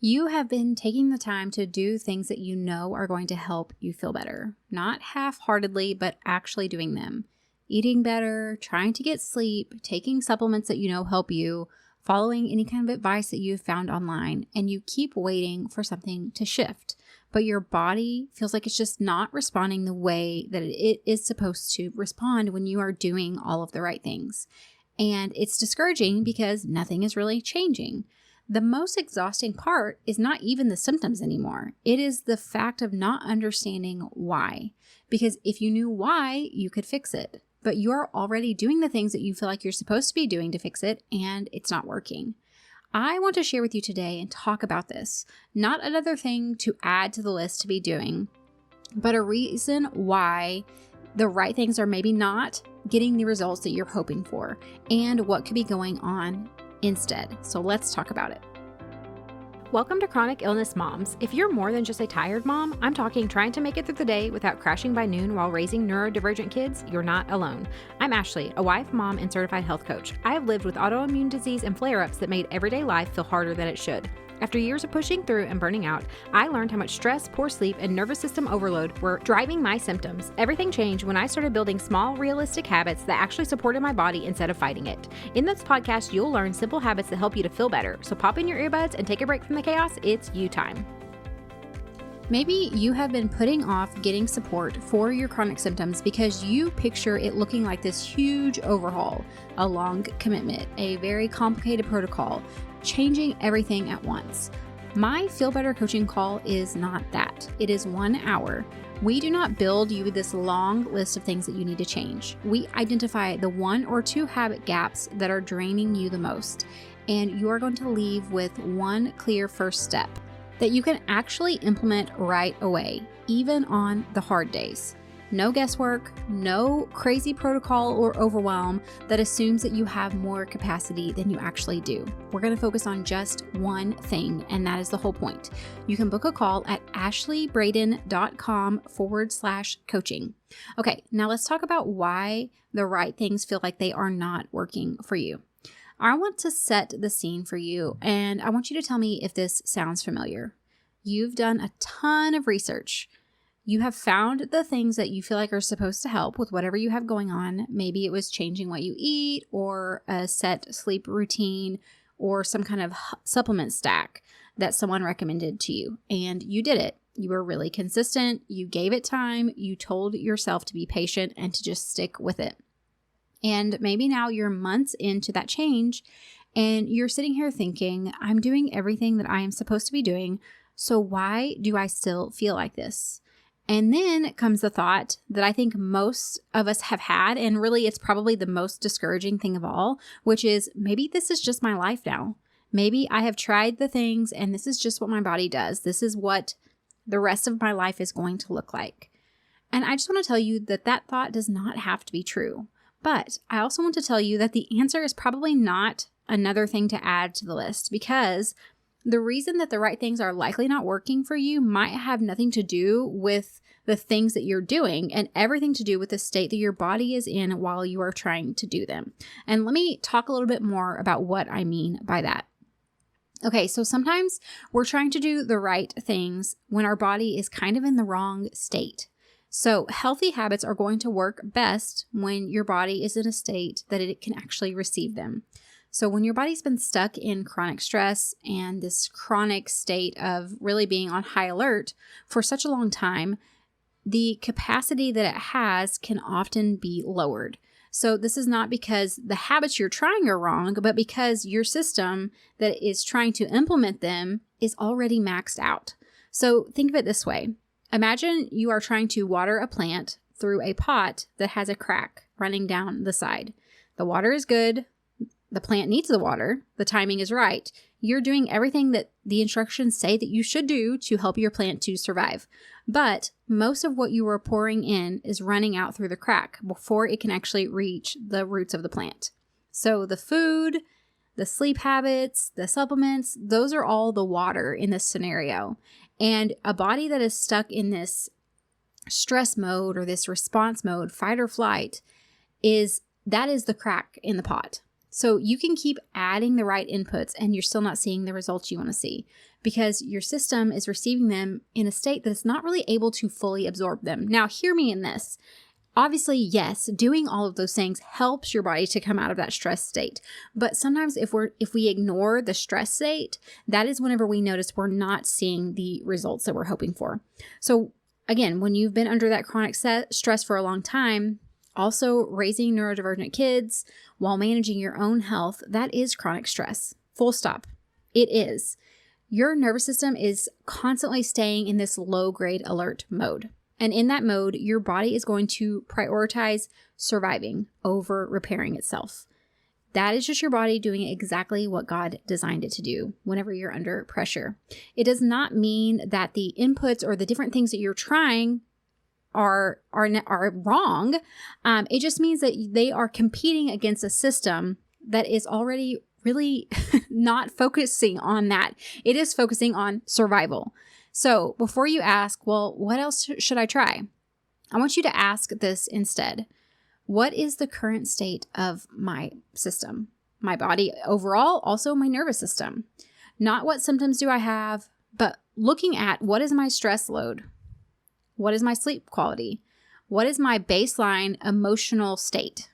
You have been taking the time to do things that you know are going to help you feel better. Not half-heartedly, but actually doing them. Eating better, trying to get sleep, taking supplements that you know help you, following any kind of advice that you've found online, and you keep waiting for something to shift. But your body feels like it's just not responding the way that it is supposed to respond when you are doing all of the right things. And it's discouraging because nothing is really changing. The most exhausting part is not even the symptoms anymore. It is the fact of not understanding why. Because if you knew why, you could fix it. But you're already doing the things that you feel like you're supposed to be doing to fix it, and it's not working. I want to share with you today and talk about this. Not another thing to add to the list to be doing, but a reason why the right things are maybe not getting the results that you're hoping for, and what could be going on instead. So let's talk about it. Welcome to Chronic Illness Moms. If you're more than just a tired mom, I'm talking trying to make it through the day without crashing by noon while raising neurodivergent kids, you're not alone. I'm Ashley, a wife, mom, and certified health coach. I have lived with autoimmune disease and flare-ups that made everyday life feel harder than it should. After years of pushing through and burning out, I learned how much stress, poor sleep, and nervous system overload were driving my symptoms. Everything changed when I started building small, realistic habits that actually supported my body instead of fighting it. In this podcast, you'll learn simple habits that help you to feel better. So pop in your earbuds and take a break from the chaos. It's you time. Maybe you have been putting off getting support for your chronic symptoms because you picture it looking like this huge overhaul, a long commitment, a very complicated protocol, changing everything at once. My Feel Better coaching call is not that. It is 1 hour. We do not build you this long list of things that you need to change. We identify the 1 or 2 habit gaps that are draining you the most, and you are going to leave with one clear first step that you can actually implement right away, even on the hard days. No guesswork, no crazy protocol or overwhelm that assumes that you have more capacity than you actually do. We're going to focus on just one thing, and that is the whole point. You can book a call at ashleybraden.com/coaching. Okay, now let's talk about why the right things feel like they are not working for you. I want to set the scene for you, and I want you to tell me if this sounds familiar. You've done a ton of research. You have found the things that you feel like are supposed to help with whatever you have going on. Maybe it was changing what you eat or a set sleep routine or some kind of supplement stack that someone recommended to you. And you did it. You were really consistent. You gave it time. You told yourself to be patient and to just stick with it. And maybe now you're months into that change and you're sitting here thinking, I'm doing everything that I am supposed to be doing. So why do I still feel like this? And then comes the thought that I think most of us have had, and really it's probably the most discouraging thing of all, which is maybe this is just my life now. Maybe I have tried the things and this is just what my body does. This is what the rest of my life is going to look like. And I just want to tell you that that thought does not have to be true. But I also want to tell you that the answer is probably not another thing to add to the list, because the reason that the right things are likely not working for you might have nothing to do with the things that you're doing and everything to do with the state that your body is in while you are trying to do them. And let me talk a little bit more about what I mean by that. Okay, so sometimes we're trying to do the right things when our body is kind of in the wrong state. So healthy habits are going to work best when your body is in a state that it can actually receive them. So when your body's been stuck in chronic stress and this chronic state of really being on high alert for such a long time, the capacity that it has can often be lowered. So this is not because the habits you're trying are wrong, but because your system that is trying to implement them is already maxed out. So think of it this way. Imagine you are trying to water a plant through a pot that has a crack running down the side. The water is good. The plant needs the water. The timing is right. You're doing everything that the instructions say that you should do to help your plant to survive. But most of what you are pouring in is running out through the crack before it can actually reach the roots of the plant. So the food, the sleep habits, the supplements, those are all the water in this scenario. And a body that is stuck in this stress mode or this response mode, fight or flight, that is the crack in the pot. So you can keep adding the right inputs and you're still not seeing the results you want to see because your system is receiving them in a state that it's not really able to fully absorb them. Now, hear me in this. Obviously, yes, doing all of those things helps your body to come out of that stress state. But sometimes if we ignore the stress state, that is whenever we notice we're not seeing the results that we're hoping for. So again, when you've been under that chronic stress for a long time, also raising neurodivergent kids while managing your own health, that is chronic stress. Full stop. It is. Your nervous system is constantly staying in this low-grade alert mode. And in that mode, your body is going to prioritize surviving over repairing itself. That is just your body doing exactly what God designed it to do whenever you're under pressure. It does not mean that the inputs or the different things that you're trying are wrong. It just means that they are competing against a system that is already really not focusing on that. It is focusing on survival. So before you ask, well, what else should I try? I want you to ask this instead. What is the current state of my system, my body overall, also my nervous system? Not what symptoms do I have, but looking at what is my stress load? What is my sleep quality? What is my baseline emotional state?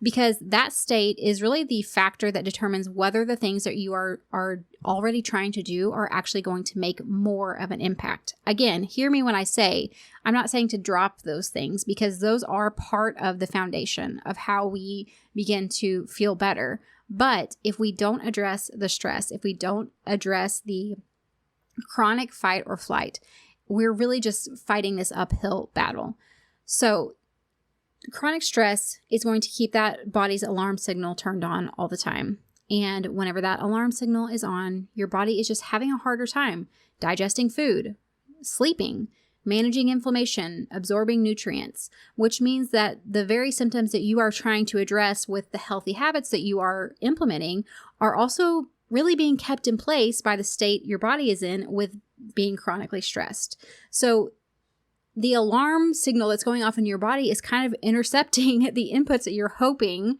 Because that state is really the factor that determines whether the things that you are already trying to do are actually going to make more of an impact. Again, hear me when I say, I'm not saying to drop those things, because those are part of the foundation of how we begin to feel better. But if we don't address the stress, if we don't address the chronic fight or flight, we're really just fighting this uphill battle. So chronic stress is going to keep that body's alarm signal turned on all the time. And whenever that alarm signal is on, your body is just having a harder time digesting food, sleeping, managing inflammation, absorbing nutrients, which means that the very symptoms that you are trying to address with the healthy habits that you are implementing are also really being kept in place by the state your body is in with being chronically stressed. So the alarm signal that's going off in your body is kind of intercepting the inputs that you're hoping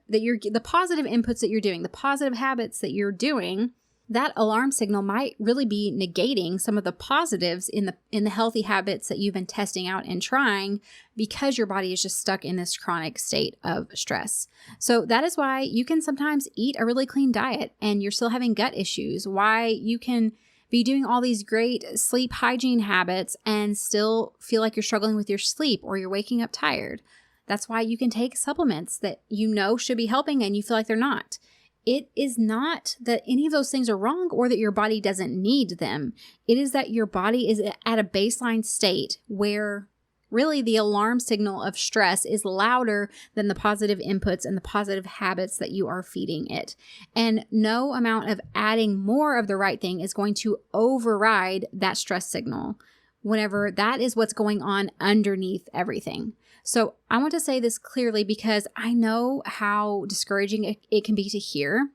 that the positive inputs that you're doing, the positive habits that you're doing. That alarm signal might really be negating some of the positives in the healthy habits that you've been testing out and trying, because your body is just stuck in this chronic state of stress. So that is why you can sometimes eat a really clean diet and you're still having gut issues. Why you can be doing all these great sleep hygiene habits and still feel like you're struggling with your sleep or you're waking up tired. That's why you can take supplements that you know should be helping and you feel like they're not. It is not that any of those things are wrong or that your body doesn't need them. It is that your body is at a baseline state where really the alarm signal of stress is louder than the positive inputs and the positive habits that you are feeding it. And no amount of adding more of the right thing is going to override that stress signal whenever that is what's going on underneath everything. So I want to say this clearly because I know how discouraging it can be to hear,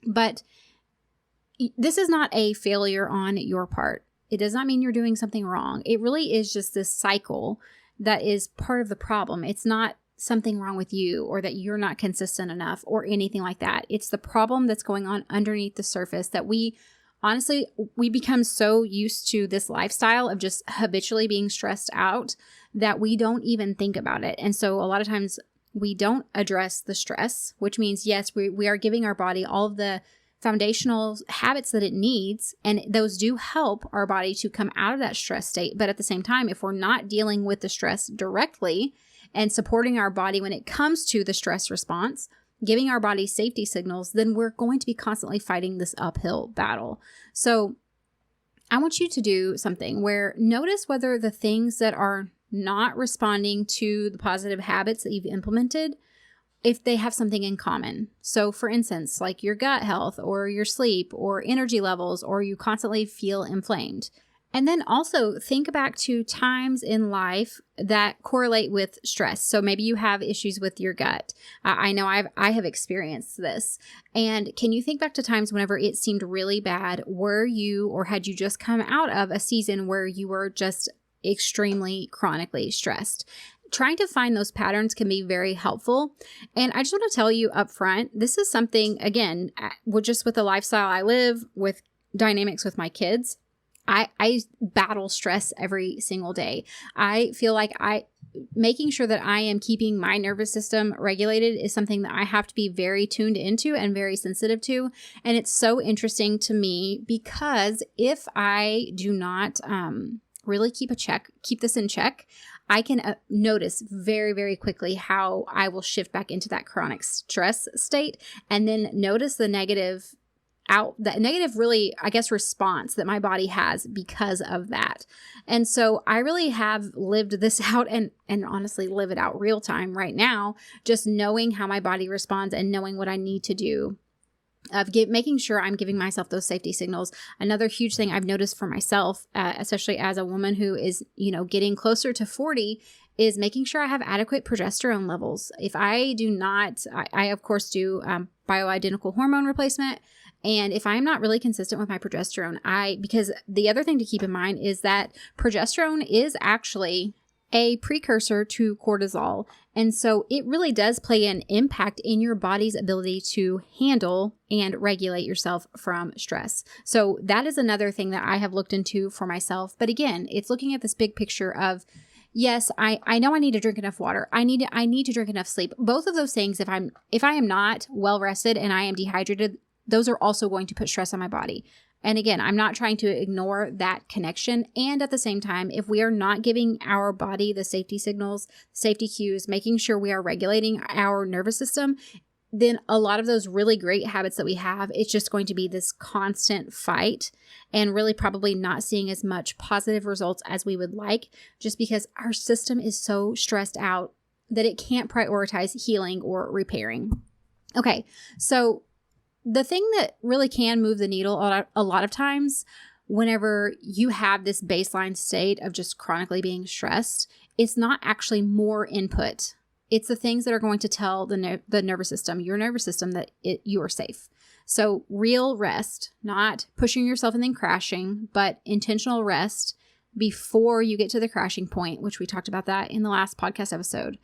but this is not a failure on your part. It does not mean you're doing something wrong. It really is just this cycle that is part of the problem. It's not something wrong with you or that you're not consistent enough or anything like that. It's the problem that's going on underneath the surface that we become so used to this lifestyle of just habitually being stressed out that we don't even think about it. And so a lot of times we don't address the stress, which means, yes, we are giving our body all of the foundational habits that it needs, and those do help our body to come out of that stress state. But at the same time, if we're not dealing with the stress directly and supporting our body when it comes to the stress response, giving our body safety signals, then we're going to be constantly fighting this uphill battle. So I want you to do something where notice whether the things that are not responding to the positive habits that you've implemented, if they have something in common. So for instance, like your gut health or your sleep or energy levels, or you constantly feel inflamed. And then also think back to times in life that correlate with stress. So maybe you have issues with your gut. I know I have experienced this. And can you think back to times whenever it seemed really bad? Were you, or had you just come out of a season where you were just extremely chronically stressed? Trying to find those patterns can be very helpful. And I just want to tell you up front, this is something, again, with the lifestyle I live with dynamics with my kids, I battle stress every single day. I feel like making sure that I am keeping my nervous system regulated is something that I have to be very tuned into and very sensitive to. And it's so interesting to me because if I do not really keep this in check, I can notice very, very quickly how I will shift back into that chronic stress state, and then notice the negative really, I guess, response that my body has because of that. And so I really have lived this out and honestly live it out real time right now, just knowing how my body responds and knowing what I need to do of making sure I'm giving myself those safety signals. Another huge thing I've noticed for myself, especially as a woman who is, getting closer to 40, is making sure I have adequate progesterone levels. If I do not, I of course do bioidentical hormone replacement. And if I'm not really consistent with my progesterone, because the other thing to keep in mind is that progesterone is actually a precursor to cortisol. And so it really does play an impact in your body's ability to handle and regulate yourself from stress. So that is another thing that I have looked into for myself. But again, it's looking at this big picture of, yes, I know I need to drink enough water. I need to drink enough sleep. Both of those things, if I am not well rested and I am dehydrated, those are also going to put stress on my body. And again, I'm not trying to ignore that connection. And at the same time, if we are not giving our body the safety signals, safety cues, making sure we are regulating our nervous system, then a lot of those really great habits that we have, it's just going to be this constant fight and really probably not seeing as much positive results as we would like, just because our system is so stressed out that it can't prioritize healing or repairing. Okay, so the thing that really can move the needle a lot of times whenever you have this baseline state of just chronically being stressed, it's not actually more input. It's the things that are going to tell the nervous system, your nervous system, that you are safe. So real rest, not pushing yourself and then crashing, but intentional rest before you get to the crashing point, which we talked about that in the last podcast episode.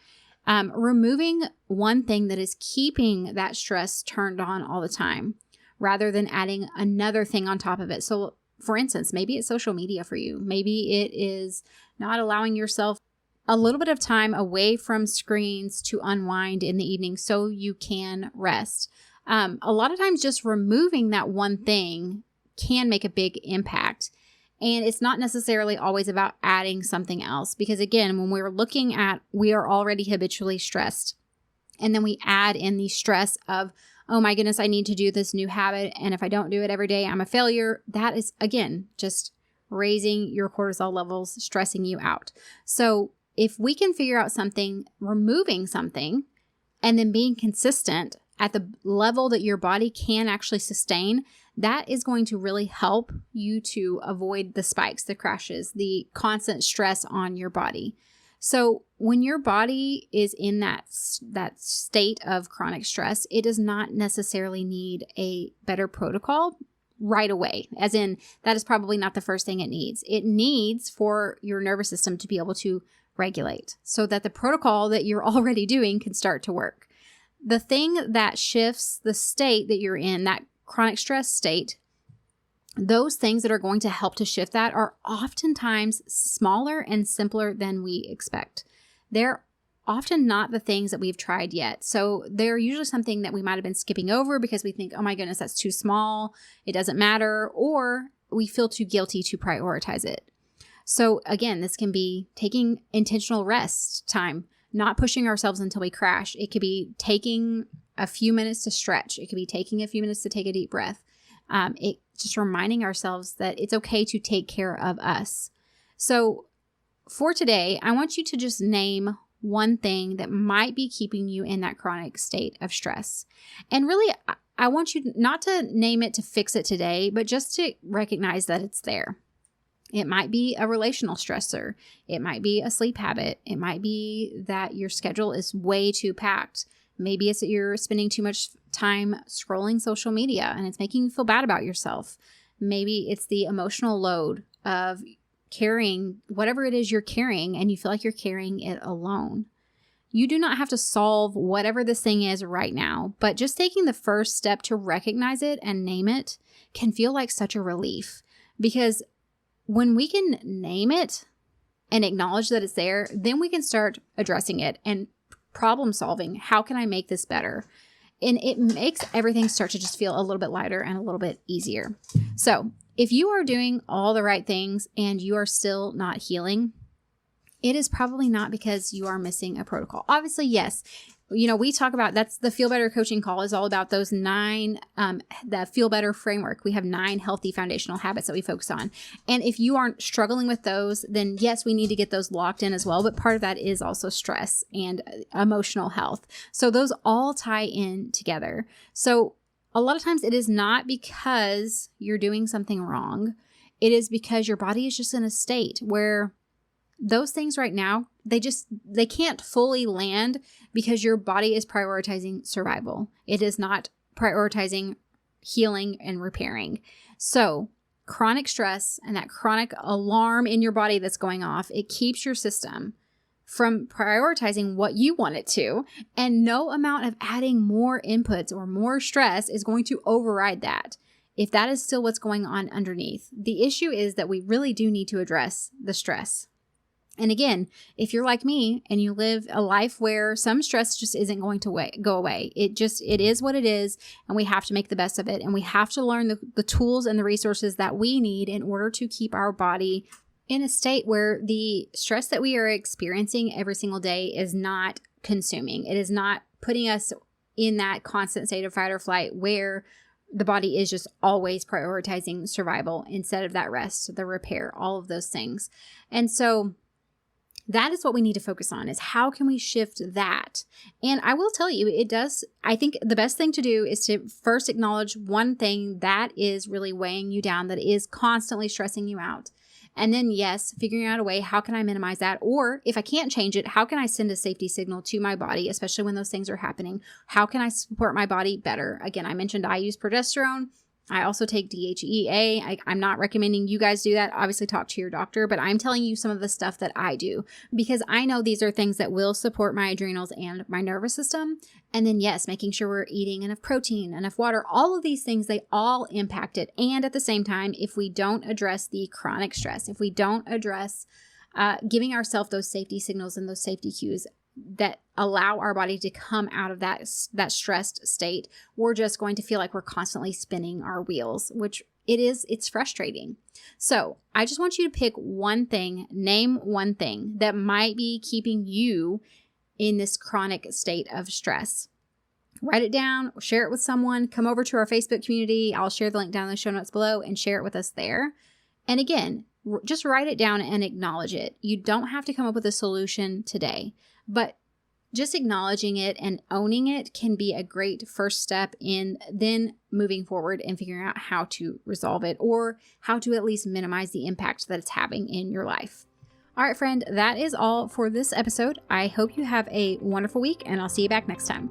Removing one thing that is keeping that stress turned on all the time, rather than adding another thing on top of it. So for instance, maybe it's social media for you. Maybe it is not allowing yourself a little bit of time away from screens to unwind in the evening so you can rest. A lot of times just removing that one thing can make a big impact. And it's not necessarily always about adding something else, because again, when we are already habitually stressed, and then we add in the stress of, oh my goodness, I need to do this new habit, and if I don't do it every day, I'm a failure. That is, again, just raising your cortisol levels, stressing you out. So if we can figure out something, removing something, and then being consistent at the level that your body can actually sustain, that is going to really help you to avoid the spikes, the crashes, the constant stress on your body. So when your body is in that state of chronic stress, it does not necessarily need a better protocol right away. As in, that is probably not the first thing it needs. It needs for your nervous system to be able to regulate so that the protocol that you're already doing can start to work. The thing that shifts the state that you're in, that chronic stress state, those things that are going to help to shift that are oftentimes smaller and simpler than we expect. They're often not the things that we've tried yet. So they're usually something that we might have been skipping over because we think, oh my goodness, that's too small, it doesn't matter, or we feel too guilty to prioritize it. So again, this can be taking intentional rest time, not pushing ourselves until we crash. It could be taking a few minutes to stretch. It could be taking a few minutes to take a deep breath. It just reminding ourselves that it's okay to take care of us. So for today, I want you to just name one thing that might be keeping you in that chronic state of stress. And really, I want you not to name it to fix it today, but just to recognize that it's there. It might be a relational stressor. It might be a sleep habit. It might be that your schedule is way too packed. Maybe it's that you're spending too much time scrolling social media and it's making you feel bad about yourself. Maybe it's the emotional load of carrying whatever it is you're carrying and you feel like you're carrying it alone. You do not have to solve whatever this thing is right now, but just taking the first step to recognize it and name it can feel like such a relief, because when we can name it and acknowledge that it's there, then we can start addressing it and problem solving. How can I make this better? And it makes everything start to just feel a little bit lighter and a little bit easier. So if you are doing all the right things and you are still not healing, it is probably not because you are missing a protocol. Obviously, yes. We talk about, that's the Feel Better coaching call is all about those 9, the Feel Better framework. We have 9 healthy foundational habits that we focus on. And if you aren't struggling with those, then yes, we need to get those locked in as well. But part of that is also stress and emotional health. So those all tie in together. So a lot of times it is not because you're doing something wrong. It is because your body is just in a state where those things right now, they can't fully land because your body is prioritizing survival. It is not prioritizing healing and repairing. So chronic stress and that chronic alarm in your body that's going off, it keeps your system from prioritizing what you want it to. And no amount of adding more inputs or more stress is going to override that, if that is still what's going on underneath. The issue is that we really do need to address the stress. And again, if you're like me and you live a life where some stress just isn't going to go away, it is what it is, and we have to make the best of it. And we have to learn the tools and the resources that we need in order to keep our body in a state where the stress that we are experiencing every single day is not consuming. It is not putting us in that constant state of fight or flight where the body is just always prioritizing survival instead of that rest, the repair, all of those things. And so that is what we need to focus on, is how can we shift that? And I will tell you, I think the best thing to do is to first acknowledge one thing that is really weighing you down, that is constantly stressing you out. And then, yes, figuring out a way, how can I minimize that? Or if I can't change it, how can I send a safety signal to my body, especially when those things are happening? How can I support my body better? Again, I mentioned I use progesterone. I also take DHEA. I'm not recommending you guys do that. Obviously, talk to your doctor, but I'm telling you some of the stuff that I do because I know these are things that will support my adrenals and my nervous system. And then, yes, making sure we're eating enough protein, enough water, all of these things, they all impact it. And at the same time, if we don't address the chronic stress, if we don't address giving ourselves those safety signals and those safety cues that allow our body to come out of that stressed state, we're just going to feel like we're constantly spinning our wheels, which it's frustrating. So I just want you to pick one thing, name one thing that might be keeping you in this chronic state of stress. Write it down, share it with someone, come over to our Facebook community. I'll share the link down in the show notes below and share it with us there. And again, just write it down and acknowledge it. You don't have to come up with a solution today, but just acknowledging it and owning it can be a great first step in then moving forward and figuring out how to resolve it or how to at least minimize the impact that it's having in your life. All right, friend, that is all for this episode. I hope you have a wonderful week, and I'll see you back next time.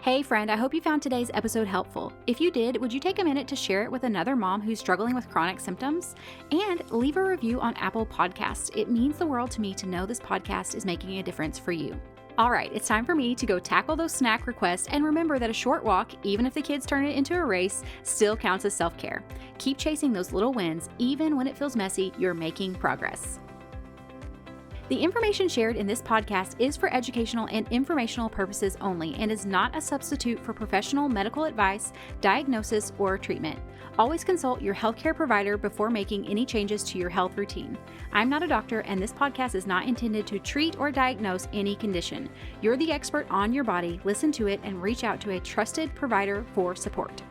Hey friend, I hope you found today's episode helpful. If you did, would you take a minute to share it with another mom who's struggling with chronic symptoms? And leave a review on Apple Podcasts. It means the world to me to know this podcast is making a difference for you. All right, it's time for me to go tackle those snack requests, and remember that a short walk, even if the kids turn it into a race, still counts as self-care. Keep chasing those little wins. Even when it feels messy, you're making progress. The information shared in this podcast is for educational and informational purposes only and is not a substitute for professional medical advice, diagnosis, or treatment. Always consult your healthcare provider before making any changes to your health routine. I'm not a doctor, and this podcast is not intended to treat or diagnose any condition. You're the expert on your body. Listen to it and reach out to a trusted provider for support.